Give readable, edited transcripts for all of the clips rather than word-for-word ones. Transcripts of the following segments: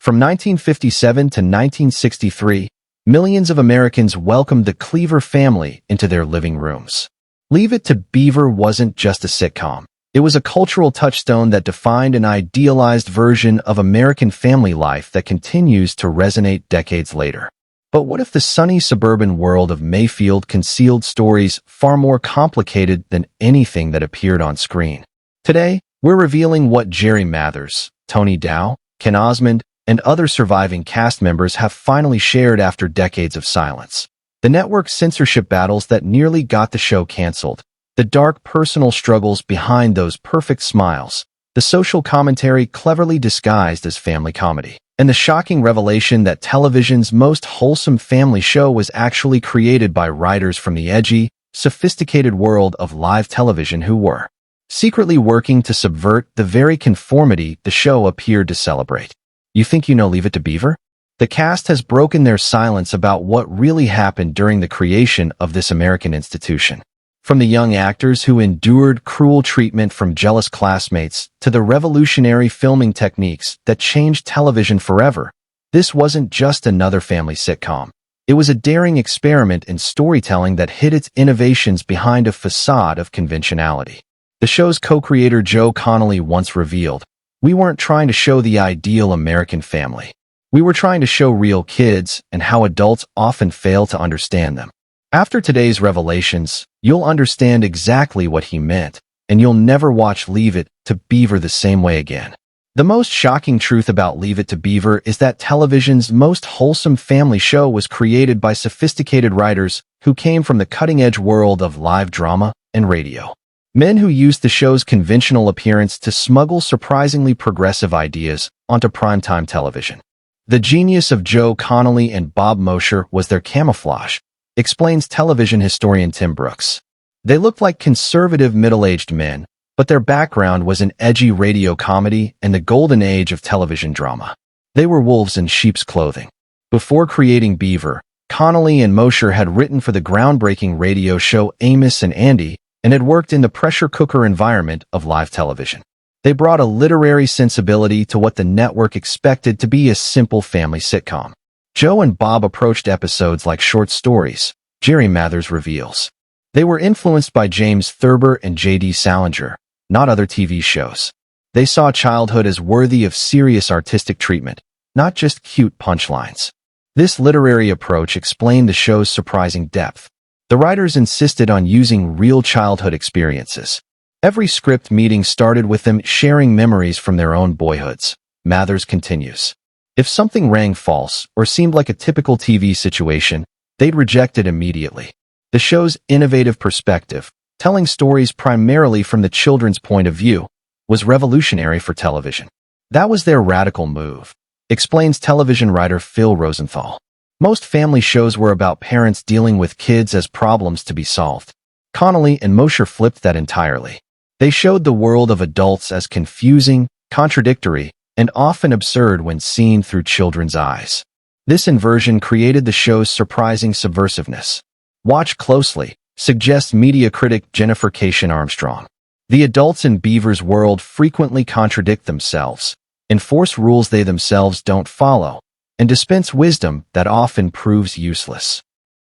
From 1957 to 1963, millions of Americans welcomed the Cleaver family into their living rooms. Leave It to Beaver wasn't just a sitcom. It was a cultural touchstone that defined an idealized version of American family life that continues to resonate decades later. But what if the sunny suburban world of Mayfield concealed stories far more complicated than anything that appeared on screen? Today, we're revealing what Jerry Mathers, Tony Dow, Ken Osmond, and other surviving cast members have finally shared after decades of silence. The network's censorship battles that nearly got the show canceled, the dark personal struggles behind those perfect smiles, the social commentary cleverly disguised as family comedy, and the shocking revelation that television's most wholesome family show was actually created by writers from the edgy, sophisticated world of live television who were secretly working to subvert the very conformity the show appeared to celebrate. You think you know Leave It to Beaver? The cast has broken their silence about what really happened during the creation of this American institution. From the young actors who endured cruel treatment from jealous classmates to the revolutionary filming techniques that changed television forever, this wasn't just another family sitcom. It was a daring experiment in storytelling that hid its innovations behind a facade of conventionality. The show's co-creator Joe Connolly once revealed, "We weren't trying to show the ideal American family. We were trying to show real kids and how adults often fail to understand them." After today's revelations, you'll understand exactly what he meant, and you'll never watch Leave It to Beaver the same way again. The most shocking truth about Leave It to Beaver is that television's most wholesome family show was created by sophisticated writers who came from the cutting-edge world of live drama and radio. Men who used the show's conventional appearance to smuggle surprisingly progressive ideas onto primetime television. The genius of Joe Connolly and Bob Mosher was their camouflage, explains television historian Tim Brooks. They looked like conservative middle-aged men, but their background was in edgy radio comedy and the golden age of television drama. They were wolves in sheep's clothing. Before creating Beaver, Connolly and Mosher had written for the groundbreaking radio show Amos and Andy and had worked in the pressure cooker environment of live television. They brought a literary sensibility to what the network expected to be a simple family sitcom. Joe and Bob approached episodes like short stories, Jerry Mathers reveals. They were influenced by James Thurber and J.D. Salinger, not other TV shows. They saw childhood as worthy of serious artistic treatment, not just cute punchlines. This literary approach explained the show's surprising depth. The writers insisted on using real childhood experiences. Every script meeting started with them sharing memories from their own boyhoods. Mathers continues. If something rang false or seemed like a typical TV situation, they'd reject it immediately. The show's innovative perspective, telling stories primarily from the children's point of view, was revolutionary for television. That was their radical move, explains television writer Phil Rosenthal. Most family shows were about parents dealing with kids as problems to be solved. Connolly and Mosher flipped that entirely. They showed the world of adults as confusing, contradictory, and often absurd when seen through children's eyes. This inversion created the show's surprising subversiveness. Watch closely, suggests media critic Jennifer Cation Armstrong. The adults in Beaver's world frequently contradict themselves, enforce rules they themselves don't follow, and dispense wisdom that often proves useless.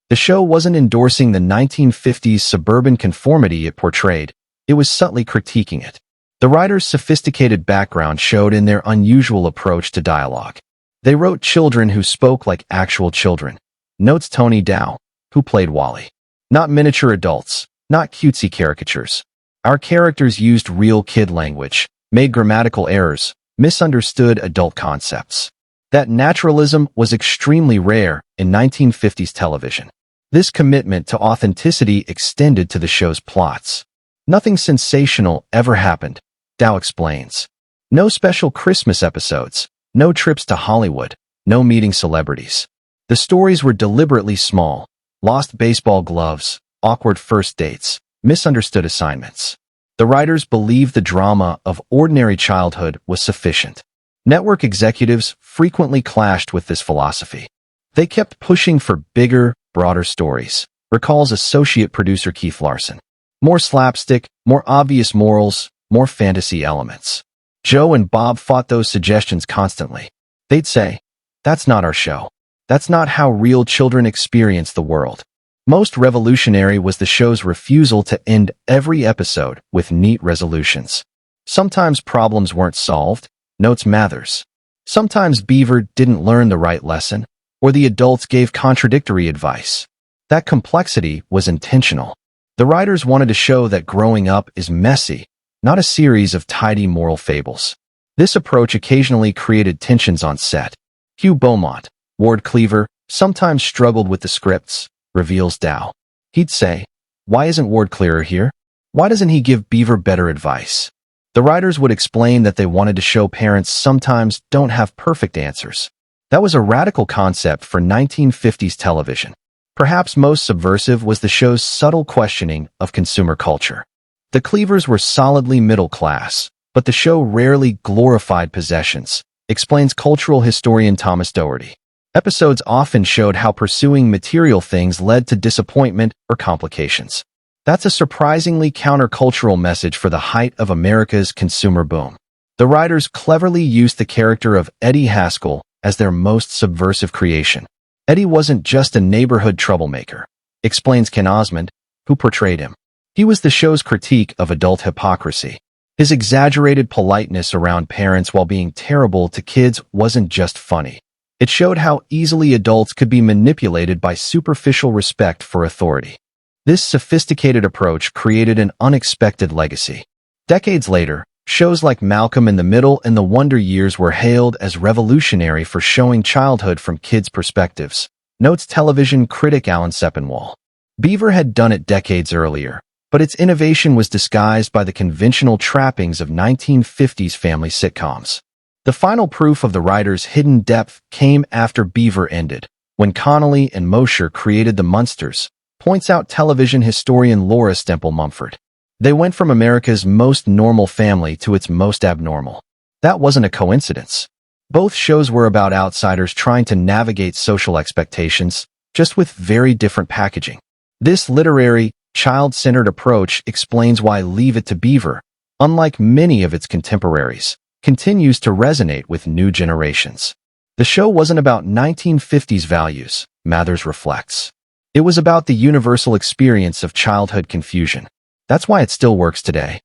The show wasn't endorsing the 1950s suburban conformity it portrayed, it was subtly critiquing it. The writers' sophisticated background showed in their unusual approach to dialogue. They wrote children who spoke like actual children, notes Tony Dow, who played Wally. Not miniature adults, not cutesy caricatures. Our characters used real kid language, made grammatical errors, misunderstood adult concepts. That naturalism was extremely rare in 1950s television. This commitment to authenticity extended to the show's plots. Nothing sensational ever happened, Dow explains. No special Christmas episodes, no trips to Hollywood, no meeting celebrities. The stories were deliberately small, lost baseball gloves, awkward first dates, misunderstood assignments. The writers believed the drama of ordinary childhood was sufficient. Network executives frequently clashed with this philosophy. They kept pushing for bigger, broader stories, recalls associate producer Keith Larson. More slapstick, more obvious morals, more fantasy elements. Joe and Bob fought those suggestions constantly. They'd say, "That's not our show. That's not how real children experience the world." Most revolutionary was the show's refusal to end every episode with neat resolutions. Sometimes problems weren't solved, notes Mathers. Sometimes Beaver didn't learn the right lesson, or the adults gave contradictory advice. That complexity was intentional. The writers wanted to show that growing up is messy, not a series of tidy moral fables. This approach occasionally created tensions on set. Hugh Beaumont, Ward Cleaver, sometimes struggled with the scripts, reveals Dow. He'd say, "Why isn't Ward clearer here? Why doesn't he give Beaver better advice?" The writers would explain that they wanted to show parents sometimes don't have perfect answers. That was a radical concept for 1950s television. Perhaps most subversive was the show's subtle questioning of consumer culture. The Cleavers were solidly middle class, but the show rarely glorified possessions, explains cultural historian Thomas Doherty. Episodes often showed how pursuing material things led to disappointment or complications. That's a surprisingly countercultural message for the height of America's consumer boom. The writers cleverly used the character of Eddie Haskell as their most subversive creation. Eddie wasn't just a neighborhood troublemaker, explains Ken Osmond, who portrayed him. He was the show's critique of adult hypocrisy. His exaggerated politeness around parents while being terrible to kids wasn't just funny. It showed how easily adults could be manipulated by superficial respect for authority. This sophisticated approach created an unexpected legacy. Decades later, shows like Malcolm in the Middle and The Wonder Years were hailed as revolutionary for showing childhood from kids' perspectives, notes television critic Alan Sepinwall. Beaver had done it decades earlier, but its innovation was disguised by the conventional trappings of 1950s family sitcoms. The final proof of the writer's hidden depth came after Beaver ended, when Connolly and Mosher created the Munsters, points out television historian Laura Stemple Mumford. They went from America's most normal family to its most abnormal. That wasn't a coincidence. Both shows were about outsiders trying to navigate social expectations, just with very different packaging. This literary, child-centered approach explains why Leave It to Beaver, unlike many of its contemporaries, continues to resonate with new generations. The show wasn't about 1950s values, Mathers reflects. It was about the universal experience of childhood confusion. That's why it still works today.